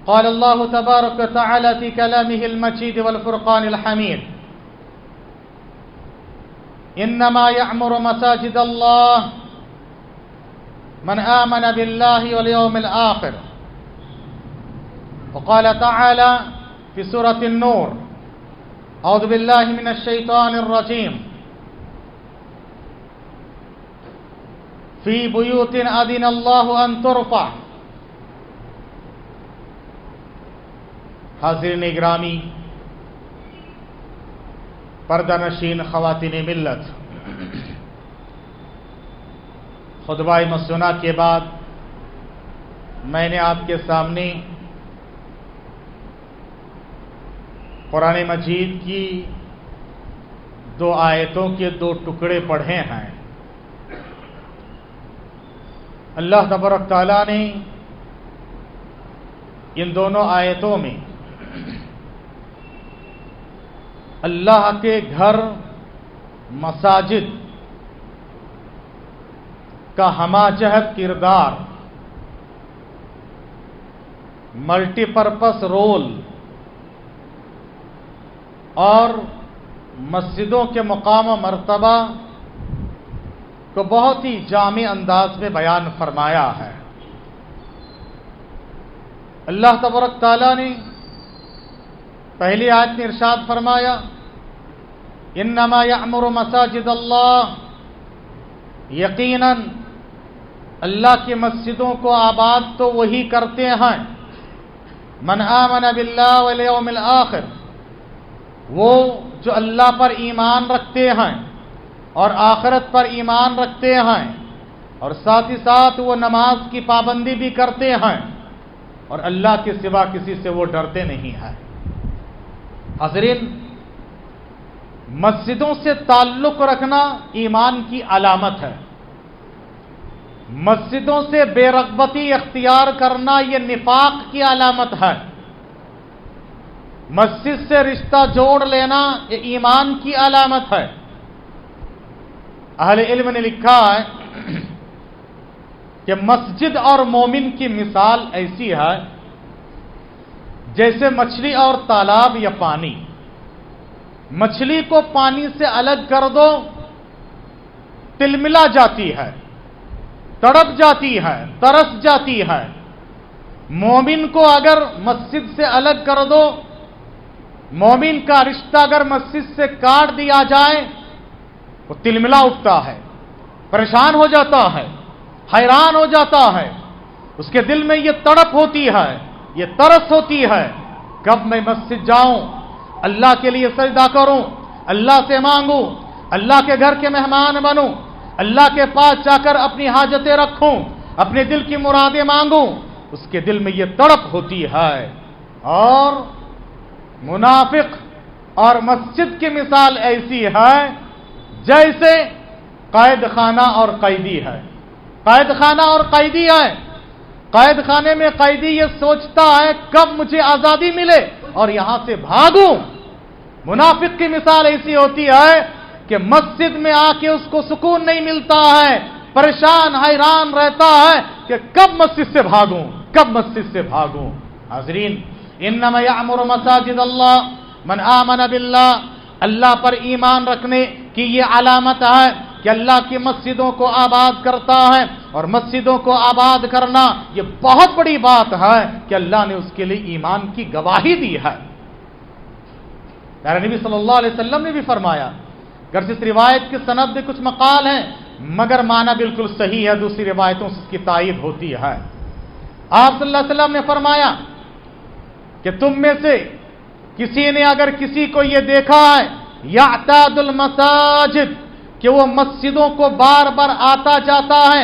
قال الله تبارك وتعالى في كلامه المجيد والفرقان الحميد إنما يعمر مساجد الله من آمن بالله واليوم الآخر. وقال تعالى في سورة النور أعوذ بالله من الشيطان الرجيم في بيوت أذن الله أن ترفع. حاضرین گرامی، پردہ نشین خواتین ملت، خطبہ مسنہ کے بعد میں نے آپ کے سامنے قرآن مجید کی 2 آیتوں کے 2 ٹکڑے پڑھے ہیں۔ اللہ تبارک تعالیٰ نے ان دونوں آیتوں میں اللہ کے گھر مساجد کا ہمہ جہت کردار، ملٹی پرپس رول اور مسجدوں کے مقام و مرتبہ کو بہت ہی جامع انداز میں بیان فرمایا ہے۔ اللہ تبارک تعالیٰ نے پہلی آیت میں ارشاد فرمایا انما یعمر مساجد اللہ، یقیناً اللہ کی مسجدوں کو آباد تو وہی کرتے ہیں من آمن باللہ والیوم الآخر، وہ جو اللہ پر ایمان رکھتے ہیں اور آخرت پر ایمان رکھتے ہیں اور ساتھ ہی ساتھ وہ نماز کی پابندی بھی کرتے ہیں اور اللہ کے سوا کسی سے وہ ڈرتے نہیں ہیں۔ حاضرین، مسجدوں سے تعلق رکھنا ایمان کی علامت ہے۔ مسجدوں سے بے رغبتی اختیار کرنا یہ نفاق کی علامت ہے۔ مسجد سے رشتہ جوڑ لینا یہ ایمان کی علامت ہے۔ اہل علم نے لکھا ہے کہ مسجد اور مومن کی مثال ایسی ہے جیسے مچھلی اور تالاب یا پانی۔ مچھلی کو پانی سے الگ کر دو، تلملا جاتی ہے، تڑپ جاتی ہے، ترس جاتی ہے۔ مومن کو اگر مسجد سے الگ کر دو، مومن کا رشتہ اگر مسجد سے کاٹ دیا جائے، وہ تلملا اٹھتا ہے، پریشان ہو جاتا ہے، حیران ہو جاتا ہے، اس کے دل میں یہ تڑپ ہوتی ہے، یہ ترس ہوتی ہے، کب میں مسجد جاؤں، اللہ کے لیے سجدہ کروں، اللہ سے مانگوں، اللہ کے گھر کے مہمان بنوں، اللہ کے پاس جا کر اپنی حاجتیں رکھوں، اپنے دل کی مرادیں مانگوں، اس کے دل میں یہ تڑپ ہوتی ہے۔ اور منافق اور مسجد کی مثال ایسی ہے جیسے قید خانہ اور قیدی ہے۔ قید خانہ اور قیدی ہے۔ قید خانے میں قیدی یہ سوچتا ہے کب مجھے آزادی ملے اور یہاں سے بھاگوں۔ منافق کی مثال ایسی ہوتی ہے کہ مسجد میں آ کے اس کو سکون نہیں ملتا ہے، پریشان حیران رہتا ہے کہ کب مسجد سے بھاگوں، کب مسجد سے بھاگوں۔ حاضرین، انما یعمر مساجد اللہ من آمن باللہ، اللہ پر ایمان رکھنے کی یہ علامت ہے کہ اللہ کی مسجدوں کو آباد کرتا ہے، اور مسجدوں کو آباد کرنا یہ بہت بڑی بات ہے کہ اللہ نے اس کے لیے ایمان کی گواہی دی ہے۔ پیارے نبی صلی اللہ علیہ وسلم نے بھی فرمایا، گرچہ اس روایت کی سند میں کچھ مقال ہیں مگر معنی بالکل صحیح ہے، دوسری روایتوں سے اس کی تائید ہوتی ہے۔ آپ صلی اللہ علیہ وسلم نے فرمایا کہ تم میں سے کسی نے اگر کسی کو یہ دیکھا ہے یعتاد المساجد، کہ وہ مسجدوں کو بار بار آتا جاتا ہے،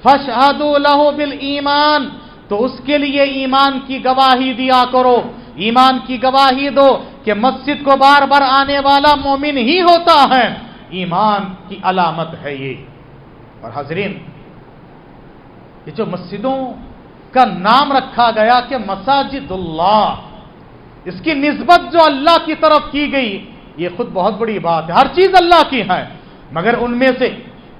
فاشہدوا لہ بالایمان، تو اس کے لیے ایمان کی گواہی دیا کرو، ایمان کی گواہی دو کہ مسجد کو بار بار آنے والا مومن ہی ہوتا ہے، ایمان کی علامت ہے یہ۔ اور حاضرین، یہ جو مسجدوں کا نام رکھا گیا کہ مساجد اللہ، اس کی نسبت جو اللہ کی طرف کی گئی، یہ خود بہت بڑی بات ہے۔ ہر چیز اللہ کی ہے، مگر ان میں سے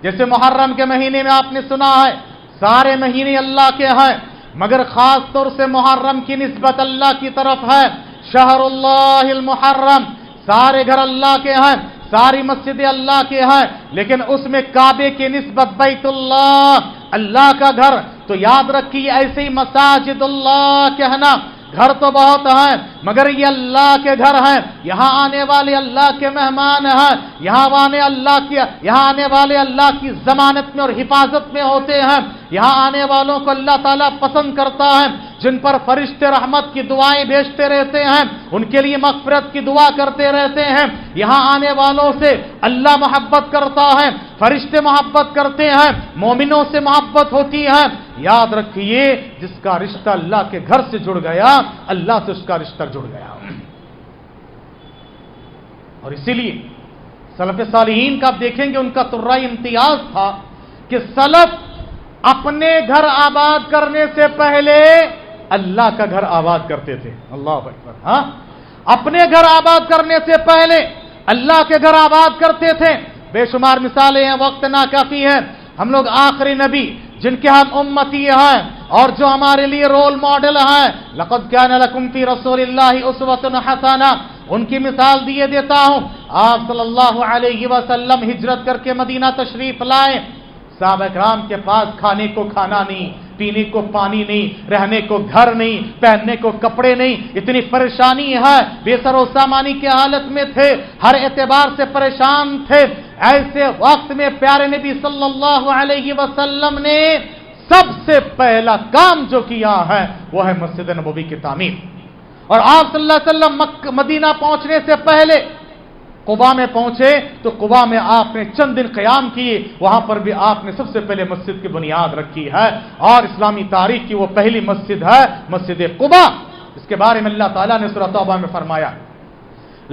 جیسے محرم کے مہینے میں آپ نے سنا ہے سارے مہینے اللہ کے ہیں، مگر خاص طور سے محرم کی نسبت اللہ کی طرف ہے. شہر اللہ المحرم، سارے گھر اللہ کے ہیں، ساری مسجدیں اللہ کے ہیں، لیکن اس میں کعبے کی نسبت بیت اللہ، اللہ کا گھر. تو یاد رکھیے ایسے ہی مساجد اللہ کہنا، گھر تو بہت ہیں مگر یہ اللہ کے گھر ہیں، یہاں آنے والے اللہ کے مہمان ہیں، یہاں آنے والے اللہ کی ضمانت میں اور حفاظت میں ہوتے ہیں. یہاں آنے والوں کو اللہ تعالیٰ پسند کرتا ہے، جن پر فرشتے رحمت کی دعائیں بھیجتے رہتے ہیں، ان کے لیے مغفرت کی دعا کرتے رہتے ہیں. یہاں آنے والوں سے اللہ محبت کرتا ہے، فرشتے محبت کرتے ہیں، مومنوں سے محبت ہوتی ہے. یاد رکھیے جس کا رشتہ اللہ کے گھر سے جڑ گیا، اللہ سے اس کا رشتہ جڑ گیا. اور اسی لیے سلف صالحین کا آپ دیکھیں گے ان کا ترائے امتیاز تھا کہ سلف اپنے گھر آباد کرنے سے پہلے اللہ کا گھر آباد کرتے تھے. اللہ اکبر. ہاں، اپنے گھر آباد کرنے سے پہلے اللہ کے گھر آباد کرتے تھے. بے شمار مثالیں ہیں، وقت ناکافی ہے. ہم لوگ آخری نبی جن کے ہم امتی ہیں اور جو ہمارے لیے رول ماڈل ہیں، لقد کان لکم فی رسول اللہ اسوۃ حسنہ، ان کی مثال دیے دیتا ہوں. آپ صلی اللہ علیہ وسلم ہجرت کر کے مدینہ تشریف لائے. صحابہ کرام کے پاس کھانے کو کھانا نہیں، پینے کو پانی نہیں، رہنے کو گھر نہیں، پہننے کو کپڑے نہیں، اتنی پریشانی ہے، بے سر و سامانی کی حالت میں تھے، ہر اعتبار سے پریشان تھے. ایسے وقت میں پیارے نبی صلی اللہ علیہ وسلم نے سب سے پہلا کام جو کیا ہے وہ ہے مسجد نبوی کی تعمیر. اور آپ صلی اللہ علیہ وسلم مدینہ پہنچنے سے پہلے قبا میں پہنچے تو قبا میں آپ نے چند دن قیام کیے. وہاں پر بھی آپ نے سب سے پہلے مسجد کی بنیاد رکھی ہے، اور اسلامی تاریخ کی وہ پہلی مسجد ہے مسجد قبا. اس کے بارے میں اللہ تعالیٰ نے سورۃ توبہ میں فرمایا،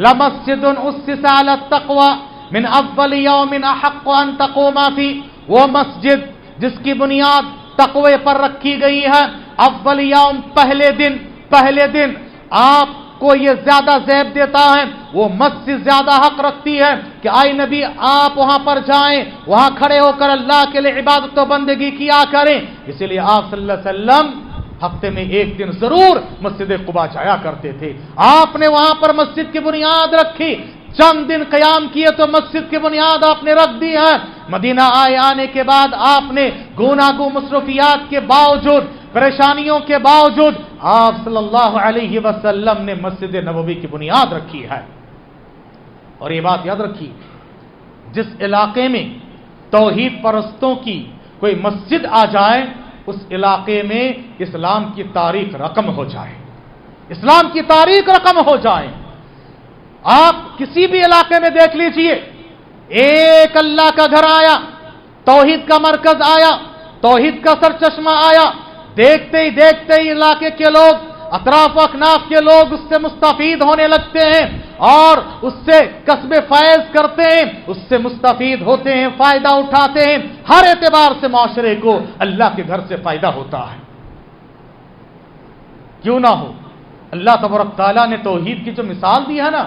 لَمَسْجِدٌ أُسِّسَ عَلَى التَّقْوَى مِنْ أَوَّلِ يَوْمٍ أَحَقُّ أَن تَقُومَ فِيهِ، وہ مسجد جس کی بنیاد تقوی پر رکھی گئی ہے، اول یوم پہلے دن آپ کو یہ زیادہ زیب دیتا ہے، وہ مسجد زیادہ حق رکھتی ہے کہ آئے نبی آپ وہاں پر جائیں، وہاں کھڑے ہو کر اللہ کے لیے عبادت و بندگی کیا کریں. اسی لیے آپ صلی اللہ علیہ وسلم ہفتے میں ایک دن ضرور مسجد قباء جایا کرتے تھے. آپ نے وہاں پر مسجد کی بنیاد رکھی، چند دن قیام کیے تو مسجد کی بنیاد آپ نے رکھ دی ہے. مدینہ آنے کے بعد آپ نے گوناگو مصروفیات کے باوجود، پریشانیوں کے باوجود آپ صلی اللہ علیہ وسلم نے مسجد نبوی کی بنیاد رکھی ہے. اور یہ بات یاد رکھیے، جس علاقے میں توحید پرستوں کی کوئی مسجد آ جائے، اس علاقے میں اسلام کی تاریخ رقم ہو جائے، اسلام کی تاریخ رقم ہو جائے. آپ کسی بھی علاقے میں دیکھ لیجئے، ایک اللہ کا گھر آیا، توحید کا مرکز آیا، توحید کا سرچشمہ آیا، دیکھتے ہی علاقے کے لوگ، اطراف و اکناف کے لوگ اس سے مستفید ہونے لگتے ہیں اور اس سے کسب فیض کرتے ہیں، اس سے مستفید ہوتے ہیں، فائدہ اٹھاتے ہیں. ہر اعتبار سے معاشرے کو اللہ کے گھر سے فائدہ ہوتا ہے. کیوں نہ ہو؟ اللہ تبارک تعالیٰ نے توحید کی جو مثال دی ہے نا،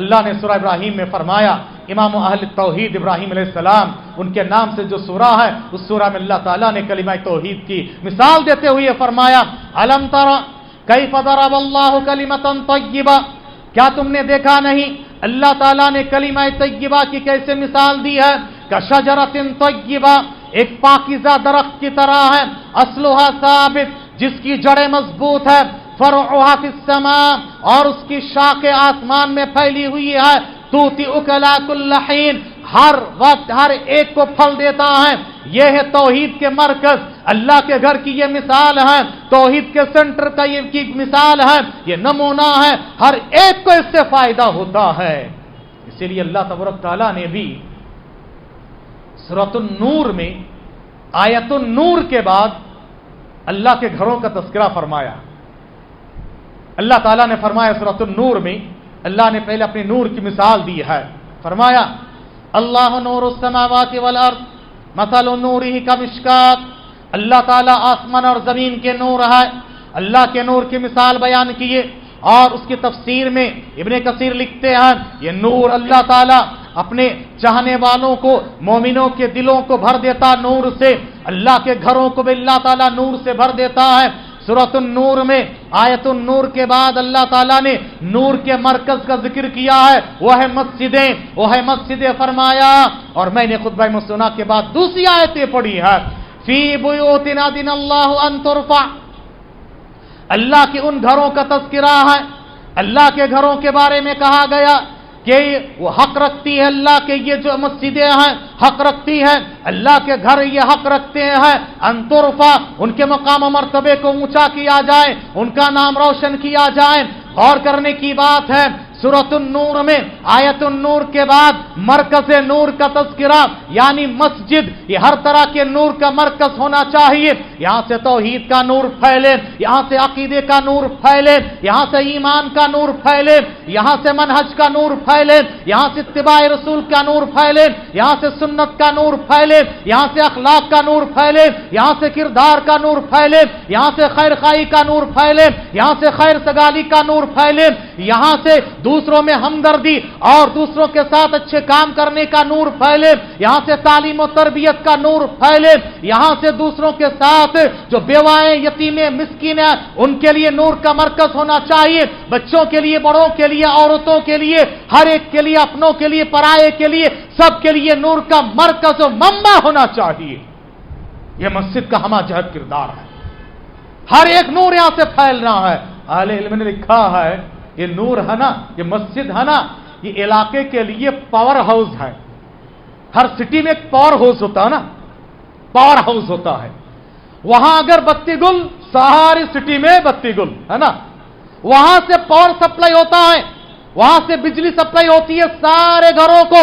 اللہ نے سورہ ابراہیم میں فرمایا، امام اہل توحید ابراہیم علیہ السلام، ان کے نام سے جو سورہ ہے، اس سورہ میں اللہ تعالیٰ نے کلمہ توحید کی مثال دیتے ہوئے فرمایا، الم تر کیف ضرب اللہ کلمۃ طیبہ، کیا تم نے دیکھا نہیں اللہ تعالیٰ نے کلمہ طیبہ کی کیسے مثال دی ہے، کشجرۃ طیبہ، ایک پاکیزہ درخت کی طرح ہے، اصلھا ثابت، جس کی جڑیں مضبوط ہے، فرعها فی السماء، اور اس کی شاخیں آسمان میں پھیلی ہوئی ہے، توتی اکلا کل حین، ہر وقت ہر ایک کو پھل دیتا ہے. یہ ہے توحید کے مرکز، اللہ کے گھر کی یہ مثال ہے، توحید کے سینٹر کا یہ کی مثال ہے، یہ نمونہ ہے، ہر ایک کو اس سے فائدہ ہوتا ہے. اسی لیے اللہ تبارک تعالیٰ نے بھی سورۃ النور میں آیت النور کے بعد اللہ کے گھروں کا تذکرہ فرمایا. اللہ تعالیٰ نے فرمایا سورۃ النور میں، اللہ نے پہلے اپنے نور کی مثال دی ہے، فرمایا اللہ نور السماوات والارض مثل نورہ کمشکات، اللہ تعالیٰ آسمان اور زمین کے نور ہے. اللہ کے نور کی مثال بیان کیے، اور اس کی تفسیر میں ابن کثیر لکھتے ہیں یہ نور اللہ تعالیٰ अपने चाहने वालों को, मोमिनों के दिलों को भर देता नूर से, अल्लाह के घरों को भी अल्लाह ताला नूर से भर देता है। सूरतुन नूर में आयतुन नूर के बाद अल्लाह ताला ने नूर के मरकज का जिक्र किया है, वो है मस्जिदें फरमाया। और मैंने खुतबा मुस्तना के बाद दूसरी आयतें पढ़ी है, फी बुयूतिन अदिनल्लाहु अन तुरफा, अल्लाह के उन घरों का तज़किरा है, अल्लाह के घरों के बारे में कहा गया कि वो हक रखती है, अल्लाह के ये जो मस्जिदें हैं हक रखती है, अल्लाह के घर ये हक रखते हैं अंतुरफा, उनके मकाम मर्तबे को ऊंचा किया जाए, उनका नाम रोशन किया जाए। गौर करने की बात है, सूरतुन नूर में आयतुन नूर के बाद मरकज़ नूर का तज़किरा, यानी मस्जिद ये हर तरह के नूर का मरकज होना चाहिए। यहां से तौहीद का नूर फैले, यहां से अकीदे का नूर फैले, यहां से ईमान का नूर फैले, यहां से मनहज का नूर फैले, यहां से इत्तिबाए रसूल का नूर फैले, यहां से सुन्नत का नूर फैले, यहां से अखलाक का नूर फैले, यहां से किरदार का नूर फैले, यहां से खैर खाई का नूर फैले, यहां से खैर सगाली का नूर फैले, यहां से दूसरों में हमदर्दी और दूसरों के साथ अच्छे काम करने का नूर फैले, यहां से तालीम और तरबियत का नूर फैले, यहां से दूसरों के साथ जो बेवाएं, यतीमें, मिस्कीन हैं उनके लिए नूर का मरकज होना चाहिए, बच्चों के लिए, बड़ों के लिए, औरतों के लिए, हर एक के लिए, अपनों के लिए, पराये के लिए, सबके लिए नूर का मरकज और मम्मा होना चाहिए। यह मस्जिद का हमा जहद किरदार है, हर एक नूर यहां से फैलना है। अहले इल्म ने लिखा है ये नूर है ना, ये मस्जिद है ना, ये इलाके के लिए पावर हाउस है। हर सिटी में एक पावर हाउस होता है ना, पावर हाउस होता है। वहां अगर बत्ती गुल, सारी सिटी में बत्ती गुल है ना, वहां से पावर सप्लाई होता है, वहां से बिजली सप्लाई होती है सारे घरों को।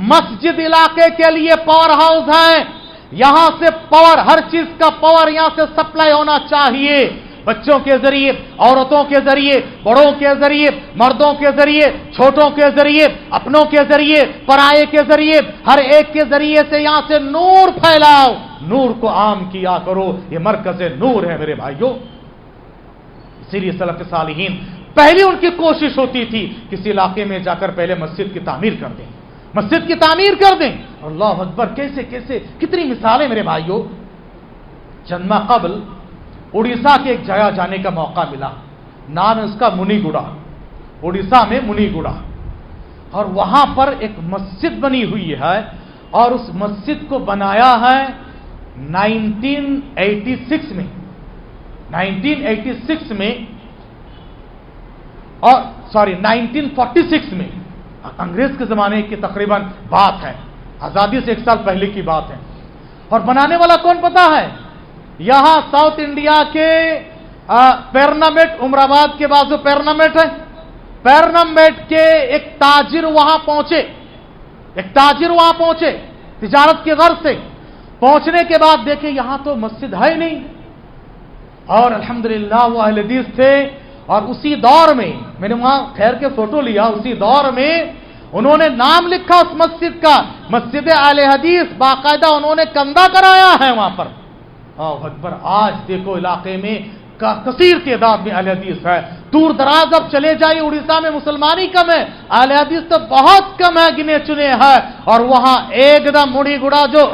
मस्जिद इलाके के लिए पावर हाउस है, यहां से पावर, हर चीज का पावर यहां से सप्लाई होना चाहिए, बच्चों के जरिए, औरतों के जरिए, बड़ों के जरिए, मर्दों के जरिए, छोटों के जरिए, अपनों के जरिए, पराये के जरिए, हर एक के जरिए से यहां से नूर फैलाओ, नूर को आम किया करो। ये मरकज़ नूर है मेरे भाइयों। इसीलिए सलफ़ सालिहीन पहले उनकी कोशिश होती थी किसी इलाके में जाकर पहले मस्जिद की तामीर कर दें, मस्जिद की तामीर कर दें। अल्लाह अकबर, कैसे कैसे कितनी मिसालें मेरे भाइयों। चंद माह कबल उड़ीसा के एक जगह जाने का मौका मिला, नाम है उसका मुनीगुड़ा, उड़ीसा में मुनीगुड़ा। और वहां पर एक मस्जिद बनी हुई है और उस मस्जिद को बनाया है 1986 में, 1986 में, और 1946 में, अंग्रेज के जमाने की तकरीबन बात है, आजादी से 1 साल पहले की बात है। और बनाने वाला कौन पता है? यहां साउथ इंडिया के पेरनामेट, उमराबाद के बाजू पेरनामेट है, पेरनामेट के एक ताजिर वहां पहुंचे, एक ताजिर वहां पहुंचे तिजारत के गर्ज से। पहुंचने के बाद देखे यहां तो मस्जिद है ही नहीं, और अल्हम्दुलिल्लाह वो अहले हदीस थे। और उसी दौर में मैंने वहां ठहर के फोटो लिया, उसी दौर में उन्होंने नाम लिखा उस मस्जिद का, मस्जिद अहले हदीस, बाकायदा उन्होंने कंधा कराया है वहां पर। अकबर, आज देखो इलाके में कसीर तादाद में अहले हदीस है। दूर दराज अब चले जाइए, उड़ीसा में मुसलमान ही कम है, अहले हदीस तो बहुत कम है, गिने चुने हैं। और वहां एकदम मुड़ीगुड़ा जो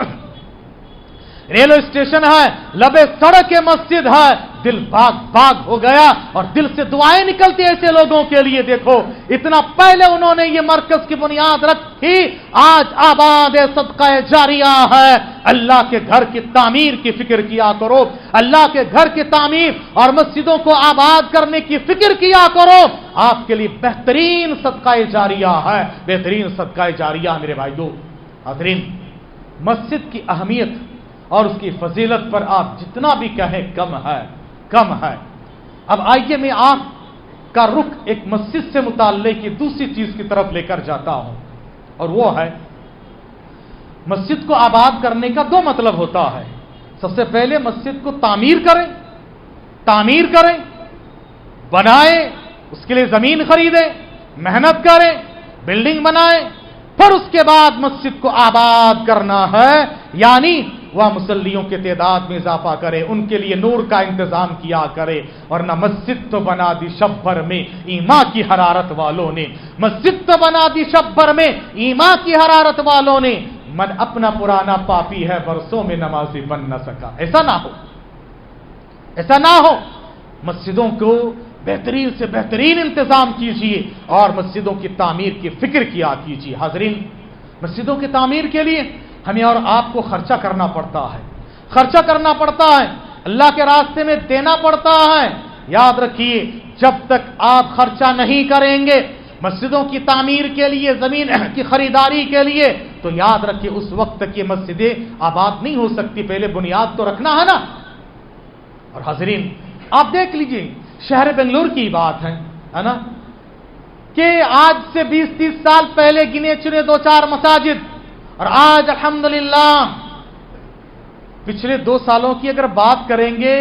रेलवे स्टेशन है, लबे सड़क के मस्जिद है, दिल बाग बाग हो गया और दिल से दुआएं निकलती ऐसे लोगों के लिए। देखो इतना पहले उन्होंने ये मरकज की बुनियाद रखी, आज आबाद सदका जारिया है। अल्लाह के घर की तामीर की फिक्र किया करो, अल्लाह के घर की तामीर और मस्जिदों को आबाद करने की फिक्र किया करो, आपके लिए बेहतरीन सदका जारिया है, बेहतरीन सदका जारिया मेरे भाइयों। हाज़रीन, मस्जिद की अहमियत और उसकी फजीलत पर आप जितना भी कहें कम है, कम है। अब आइए मैं आपका रुख एक मस्जिद से मुताल्लिक़ की दूसरी चीज की तरफ लेकर जाता हूं, और वो है मस्जिद को आबाद करने का 2 मतलब होता है। सबसे पहले मस्जिद को तामीर करें, तामीर करें, बनाएं, उसके लिए जमीन खरीदें, मेहनत करें, बिल्डिंग बनाएं, फिर उसके बाद मस्जिद को आबाद करना है, यानी वह मुसल्लियों के तादाद में इजाफा करे, उनके लिए नूर का इंतजाम किया करे। और न मस्जिद तो बना दी शब भर में ईमान की हरारत वालों ने, मस्जिद तो बना दी शब भर में ईमान की हरारत वालों ने, मन अपना पुराना पापी है बरसों में नमाजी बन न सका। ऐसा ना हो, ऐसा ना हो। मस्जिदों को बेहतरीन से बेहतरीन इंतजाम कीजिए और मस्जिदों की तामीर की फिक्र किया कीजिए। हाज़रीन, मस्जिदों की तामीर के लिए हमें और आपको खर्चा करना पड़ता है, खर्चा करना पड़ता है, अल्लाह के रास्ते में देना पड़ता है। याद रखिए, जब तक आप खर्चा नहीं करेंगे मस्जिदों की तामीर के लिए, जमीन की खरीदारी के लिए, तो याद रखिए उस वक्त तक ये मस्जिदें आबाद नहीं हो सकती। पहले बुनियाद तो रखना है ना। और हाज़रीन, आप देख लीजिए, शहर बेंगलुरु की बात है ना, कि आज से 20-30 साल पहले गिने चुने 2-4 मसाजिद, और आज अल्हम्दुलिल्लाह पिछले 2 सालों की अगर बात करेंगे,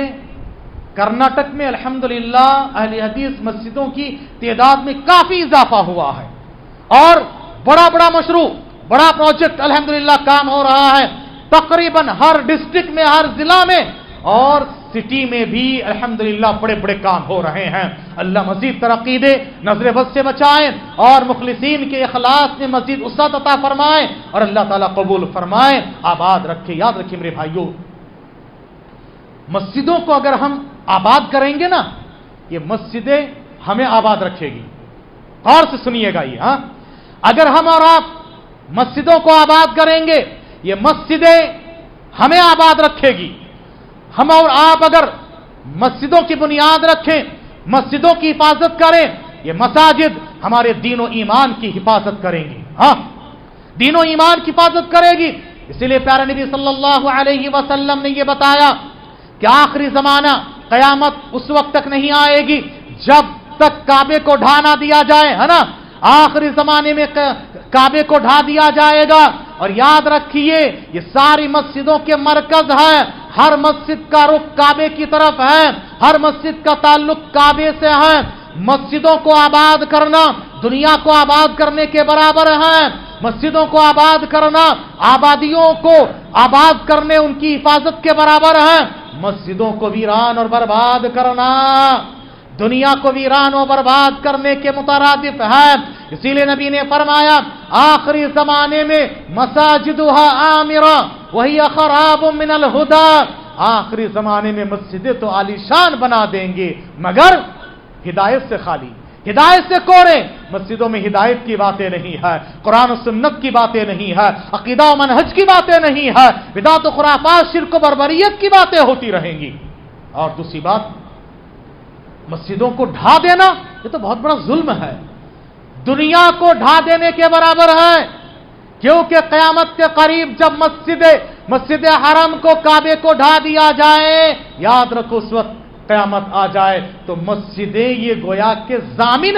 कर्नाटक में अल्हम्दुलिल्लाह अहले हदीस मस्जिदों की तादाद में काफी इजाफा हुआ है और बड़ा बड़ा मशरू, बड़ा प्रोजेक्ट अल्हम्दुलिल्लाह काम हो रहा है तकरीबन हर डिस्ट्रिक्ट में, हर जिला में, और सिटी में भी अल्हम्दुलिल्लाह बड़े बड़े काम हो रहे हैं। अल्लाह मजीद तरक्की दे, नजर बद से बचाएं और मुखलिसीन के इखलास में मजीद उसत अता फरमाएं और अल्लाह ताला कबूल फरमाएं, आबाद रखे। याद रखिए मेरे भाइयों, मस्जिदों को अगर हम आबाद करेंगे ना, ये मस्जिदें हमें आबाद रखेगी। गौर से सुनिएगा ये, हाँ, अगर हम और आप मस्जिदों को आबाद करेंगे, ये मस्जिदें हमें आबाद रखेगी। हम और आप अगर मस्जिदों की बुनियाद रखें, मस्जिदों की हिफाजत करें, ये मसाजिद हमारे दीन ईमान की हिफाजत करेंगी। हाँ, दीन ईमान की हिफाजत करेगी। इसीलिए प्यारे नबी सल्लल्लाहु अलैहि वसल्लम ने यह बताया कि आखिरी जमाना, कयामत उस वक्त तक नहीं आएगी जब तक काबे को ढा ना दिया जाए, है ना। आखिरी जमाने में काबे को ढा दिया जाएगा। और याद रखिए, ये सारी मस्जिदों के मरकज है, हर मस्जिद का रुख काबे की तरफ है, हर मस्जिद का ताल्लुक काबे से है। मस्जिदों को आबाद करना दुनिया को आबाद करने के बराबर है। मस्जिदों को आबाद करना आबादियों को आबाद करने, उनकी हिफाजत के बराबर है। मस्जिदों को वीरान और बर्बाद करना दुनिया को वीरान और बर्बाद करने के मुतरादिफ है। इसीलिए नबी ने फरमाया, आखिरी जमाने में मसाजिदुहा आमिरा वही खराब मिनल हुदा, आखिरी जमाने में मस्जिदें तो आलीशान बना देंगे मगर हिदायत से खाली, हिदायत से कोरे। मस्जिदों में हिदायत की बातें नहीं है, कुरान और सुन्नत की बातें नहीं है, अकीदा और मनहज की बातें नहीं है, बिदात और खुराफात, शिर्क और बर्बरियत की बातें होती रहेंगी। और दूसरी बात, मस्जिदों को ढा देना ये तो बहुत बड़ा जुल्म है, दुनिया को ढा देने के बराबर है। क्योंकि क़यामत के करीब जब मस्जिद हरम को, काबे को ढा दिया जाए, याद रखो उस वक्त क़यामत आ जाए तो मस्जिदें ये गोया के जामिन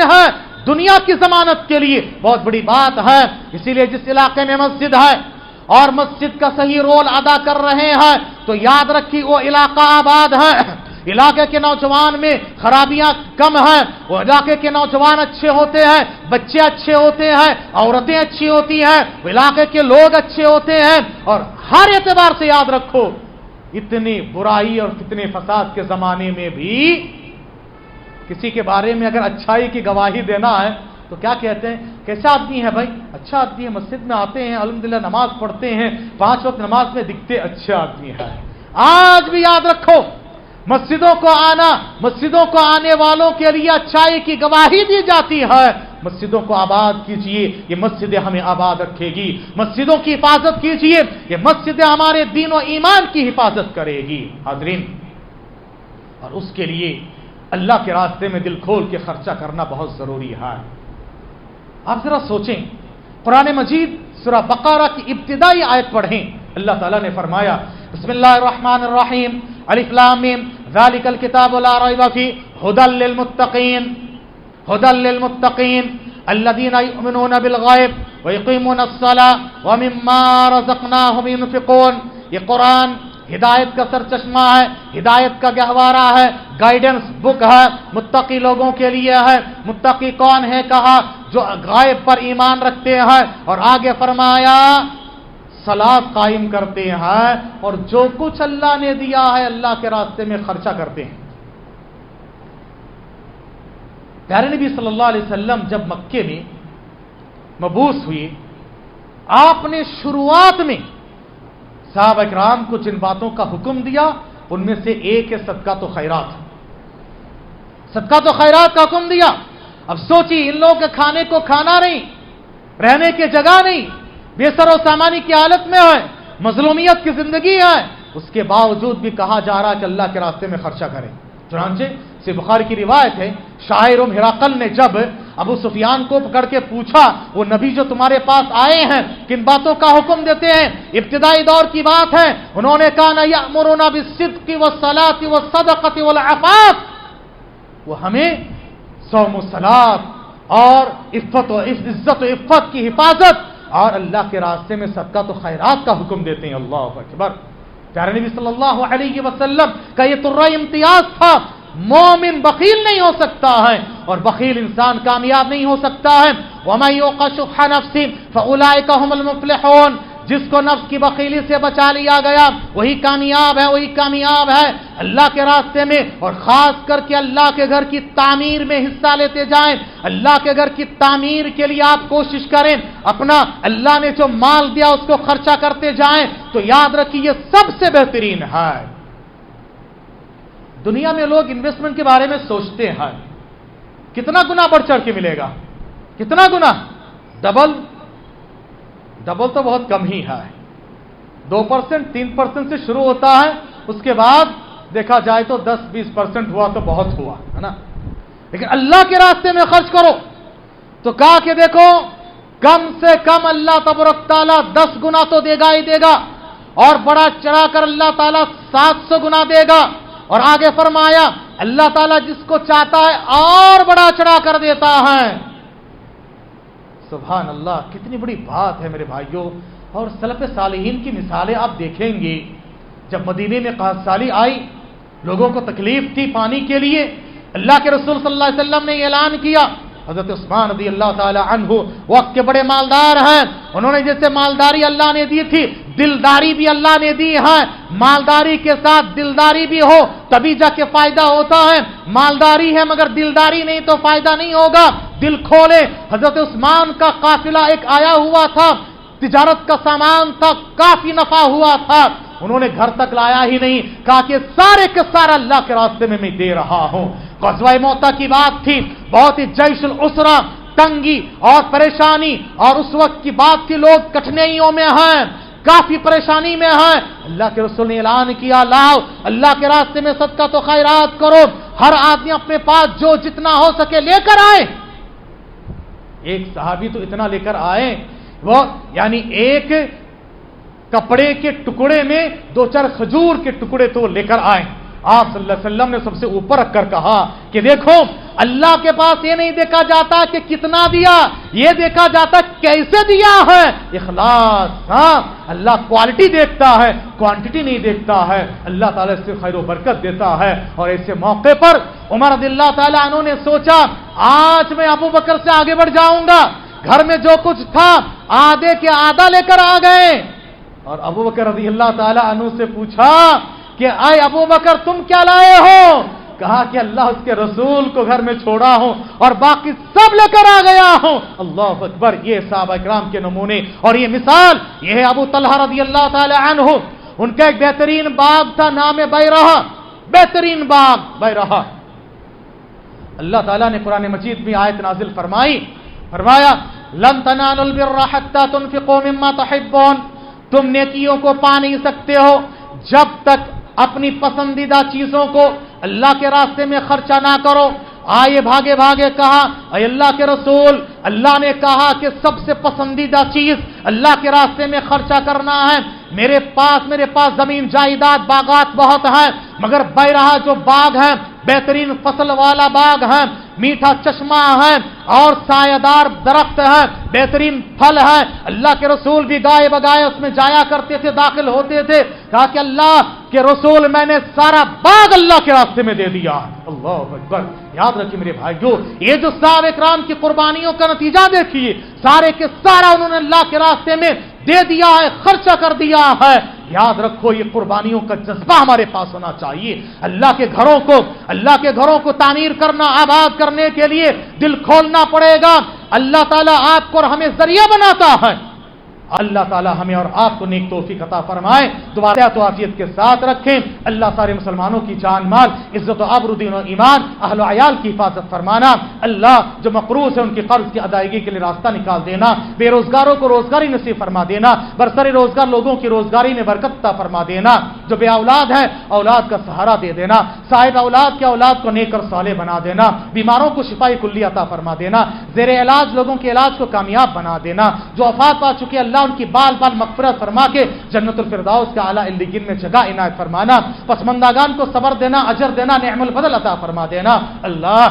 है दुनिया की जमानत के लिए। बहुत बड़ी बात है। इसीलिए जिस इलाके में मस्जिद है और मस्जिद का सही रोल अदा कर रहे हैं तो याद रखिए वो इलाका आबाद है। इलाके के नौजवान में खराबियां कम हैं, वो इलाके के नौजवान अच्छे होते हैं, बच्चे अच्छे होते हैं, औरतें अच्छी होती हैं, इलाके के लोग अच्छे होते हैं। और हर एतबार से याद रखो, इतनी बुराई और कितने फसाद के जमाने में भी किसी के बारे में अगर अच्छाई की गवाही देना है तो क्या कहते हैं, कैसा आदमी है भाई, अच्छा आदमी है, मस्जिद में आते हैं, अल्हम्दुलिल्लाह नमाज पढ़ते हैं, 5 वक्त नमाज में दिखते अच्छा आदमी है। आज भी याद रखो, मस्जिदों को आने वालों के लिए अच्छाई की गवाही दी जाती है। मस्जिदों को आबाद कीजिए, ये मस्जिदें हमें आबाद रखेगी। मस्जिदों की हिफाजत कीजिए, ये मस्जिदें हमारे दीन और ईमान की हिफाजत करेगी। हाज़रीन, और उसके लिए अल्लाह के रास्ते में दिल खोल के खर्चा करना बहुत जरूरी है। आप जरा सोचें, कुरान मजीद सूरह बकरा की इब्तिदाई आयत पढ़ें। अल्लाह ताला ने फरमाया, बिस्मिल्लाहिर्रहमानिर्रहीम, अलिफ लाम मीम, ज़ालिकल किताबु ला रैब फीह, हुदल लिल मुत्तक़ीन अल्लज़ीना युमिनूना बिल गैब व युक़ीमूनस्सलाह व मिम्मा रज़क़नाहुम युनफ़िक़ून। ये कुरान हिदायत का सरचश्मा है, हिदायत का गहवारा है, गाइडेंस बुक है, मुत्तकी लोगों के लिए है। मुत्तकी कौन है? कहा, जो गायब पर ईमान रखते हैं। और आगे फरमाया, सलात कायम करते हैं और जो कुछ अल्लाह ने दिया है अल्लाह के रास्ते में खर्चा करते हैं। प्यारे नबी सल्लल्लाहु अलैहि वसल्लम जब मक्के में मबूस हुए, आपने शुरुआत में सहाबा इकराम को जिन बातों का हुक्म दिया उनमें से एक है सदका तो खैरात। सदका तो खैरात का हुक्म दिया। अब सोचिए, इन लोगों के खाने को खाना नहीं, रहने की जगह नहीं, बेसरो सामानी की हालत में है, मजलूमियत की जिंदगी है, उसके बावजूद भी कहा जा रहा है कि अल्लाह के रास्ते में खर्चा करें। चुनांचे से बुखारी की रिवायत है, शायर हिराकल ने जब अबू सुफियान को पकड़ के पूछा, वो नबी जो तुम्हारे पास आए हैं किन बातों का हुक्म देते हैं, इब्तिदाई दौर की बात है, उन्होंने कहा ना यअमुरुना बिस्सिद्क़ि वस्सलाति वस्सदक़ति वल अफ़ाफ़, वो हमें सौम व सलात और इज्जत व इफ़्फ़त की हिफाजत और अल्लाह के रास्ते में सदका तो खैरात का हुक्म देते हैं। अल्लाह अकबर। प्यारे नबी सल्लल्लाहु अलैहि वसल्लम का ये तुर्रा इम्तियाज था। मोमिन बखील नहीं हो सकता है और बखील इंसान कामयाब नहीं हो सकता है। वमन युक़ शुह्ह नफ्सिही फउलाइका हुमुल मुफ़्लिहून, जिसको नफ्स की बखीली से बचा लिया गया वही कामयाब है, वही कामयाब है अल्लाह के रास्ते में। और खास करके अल्लाह के घर की तामीर में हिस्सा लेते जाएं, अल्लाह के घर की तामीर के लिए आप कोशिश करें, अपना अल्लाह ने जो माल दिया उसको खर्चा करते जाएं, तो याद रखिए ये सबसे बेहतरीन है। दुनिया में लोग इन्वेस्टमेंट के बारे में सोचते हैं, कितना गुना बढ़ चढ़ के मिलेगा, कितना गुना, डबल तो बहुत कम ही है, 2% 3% से शुरू होता है, उसके बाद देखा जाए तो 10-20% हुआ तो बहुत हुआ, है ना। लेकिन अल्लाह के रास्ते में खर्च करो तो कहा कि देखो कम से कम अल्लाह तबारक ताला 10 गुना तो देगा ही देगा, और बड़ा चढ़ाकर अल्लाह ताला 700 गुना देगा। और आगे फरमाया अल्लाह ताला जिसको चाहता है और बड़ा चढ़ा कर देता है। सुभान अल्लाह, कितनी बड़ी बात है मेरे भाइयों। और सलफ़े सालिहीन की मिसालें आप देखेंगे, जब मदीने में क़हत आई, लोगों को तकलीफ थी पानी के लिए, अल्लाह के रसूल सल्लल्लाहु अलैहि वसल्लम ने ऐलान किया। हज़रत उस्मान रज़ी अल्लाह ताला अन्हु वक्त के बड़े मालदार हैं, उन्होंने जैसे मालदारी अल्लाह ने दी थी, दिलदारी भी अल्लाह ने दी है। मालदारी के साथ दिलदारी भी हो तभी जाके फायदा होता है। मालदारी है मगर दिलदारी नहीं तो फायदा नहीं होगा। दिल खोले। हजरत उस्मान का काफिला एक आया हुआ था, तिजारत का सामान था, काफी नफा हुआ था, उन्होंने घर तक लाया ही नहीं, कहा कि सारे के सारा अल्लाह के रास्ते में मैं दे रहा हूं। ग़ज़वा मौता की बात थी, बहुत ही जैशुल उसरा, तंगी और परेशानी, और उस वक्त की बात थी, लोग कठिनाइयों में हैं, काफी परेशानी में हैं। अल्लाह के रसूल ने ऐलान किया, लाओ अल्लाह के रास्ते में सदका तो खैरात करो, हर आदमी अपने पास जो जितना हो सके लेकर आए। एक सहाबी तो इतना लेकर आए, वो यानी एक कपड़े के टुकड़े में 2-4 खजूर के टुकड़े तो लेकर आए। आप सल्लल्लाहु अलैहि वसल्लम ने सबसे ऊपर रखकर कहा कि देखो अल्लाह के पास ये नहीं देखा जाता कि कितना दिया, ये देखा जाता कैसे दिया है। इखलास, हाँ, अल्लाह क्वालिटी देखता है, क्वांटिटी नहीं देखता है। अल्लाह ताला इससे खैर व बरकत देता है। और ऐसे मौके पर उमर रज़ियल्लाहु ताला अन्हु ने सोचा, आज मैं अबू बकर से आगे बढ़ जाऊंगा। घर में जो कुछ था आधे के आधा लेकर आ गए, और अबू बकर रज़ियल्लाहु ताला अन्हु से पूछा कि आए अबू बकर तुम क्या लाए हो? कहा कि अल्लाह उसके रसूल को घर में छोड़ा हूं और बाकी सब लेकर आ गया हूं। अल्लाह अकबर। ये सहाबा इकराम के नमूने और ये मिसाल, ये है अबू तलहा रज़ियल्लाहु ताला अन्हु। उनका एक बेहतरीन बाग था, नाम है बैरहा, बेहतरीन बाग बैरहा। अल्लाह ताला ने कुरान मजीद में आयत नाजिल फरमाया लन तनालुल बिर्रा हत्ता तुनफिकू मिम्मा तुहिब्बून, तुम नेकियों को पा नहीं सकते हो जब तक अपनी पसंदीदा चीजों को अल्लाह के रास्ते में खर्चा ना करो। आए भागे भागे कहा, अल्लाह के रसूल, अल्लाह ने कहा कि सबसे पसंदीदा चीज अल्लाह के रास्ते में खर्चा करना है। मेरे पास जमीन जायदाद बागात बहुत है, मगर बैरहा जो बाग है बेहतरीन फसल वाला बाग है, मीठा चश्मा है और सायादार दरख्त है, बेहतरीन फल है। अल्लाह के रसूल भी गाए बगाए उसमें जाया करते थे, दाखिल होते थे। कहा कि अल्लाह के रसूल मैंने सारा बाग अल्लाह के रास्ते में दे दिया। अल्लाह अकबर। याद रखिए मेरे भाइयों, ये जो सहाबा इकराम की कुर्बानियों का नतीजा देखिए, सारे के सारा उन्होंने अल्लाह के रास्ते में دے دیا ہے، خرچہ کر دیا ہے، یاد رکھو یہ قربانیوں کا جذبہ ہمارے پاس ہونا چاہیے۔ اللہ کے گھروں کو تعمیر کرنا، آباد کرنے کے لیے دل کھولنا پڑے گا۔ اللہ تعالیٰ آپ کو اور ہمیں ذریعہ بناتا ہے۔ اللہ تعالیٰ ہمیں اور آپ کو نیک توفیق عطا فرمائے، دوبارہ تو عافیت کے ساتھ رکھیں۔ اللہ سارے مسلمانوں کی جان مال، عزت و آبرو، دین و ایمان، اہل و عیال کی حفاظت فرمانا۔ اللہ جو مقروض ہے ان کی قرض کی ادائیگی کے لیے راستہ نکال دینا، بے روزگاروں کو روزگاری نصیب فرما دینا، برسر روزگار لوگوں کی روزگاری میں برکت عطا فرما دینا، جو بے اولاد ہے اولاد کا سہارا دے دینا، صاحب اولاد کے اولاد کو نیک اور صالح بنا دینا، بیماروں کو شفائی کلی عطا فرما دینا، زیر علاج لوگوں کے علاج کو کامیاب بنا دینا، جو وفات پا چکے اللہ ان کی بال بال مغفرت فرما کے جنت الفردوس کا اعلیٰ علیین میں جگہ عنایت فرمانا، پسماندگان کو صبر دینا، اجر دینا، نعم البدل عطا فرما دینا۔ اللہ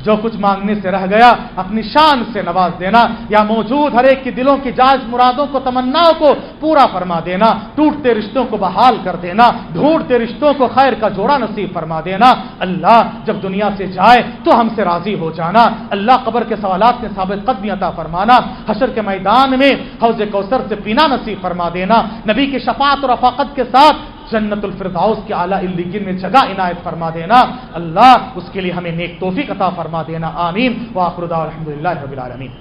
جو کچھ مانگنے سے رہ گیا اپنی شان سے نواز دینا، یا موجود ہر ایک کے دلوں کی جائز مرادوں کو، تمناؤں کو پورا فرما دینا، ٹوٹتے رشتوں کو بحال کر دینا، ڈھونڈتے رشتوں کو خیر کا جوڑا نصیب فرما دینا۔ اللہ جب دنیا سے جائے تو ہم سے راضی ہو جانا۔ اللہ قبر کے سوالات میں ثابت قدمی عطا فرمانا، حشر کے میدان میں حوض کوثر سے پینا نصیب فرما دینا، نبی کی شفاعت اور رفاقت کے ساتھ جنت الفردوس کے اعلیٰ علیین میں جگہ عنایت فرما دینا۔ اللہ اس کے لیے ہمیں نیک توفیق عطا فرما دینا۔ آمین۔ وآخر دعوانا الحمدللہ رب العالمین۔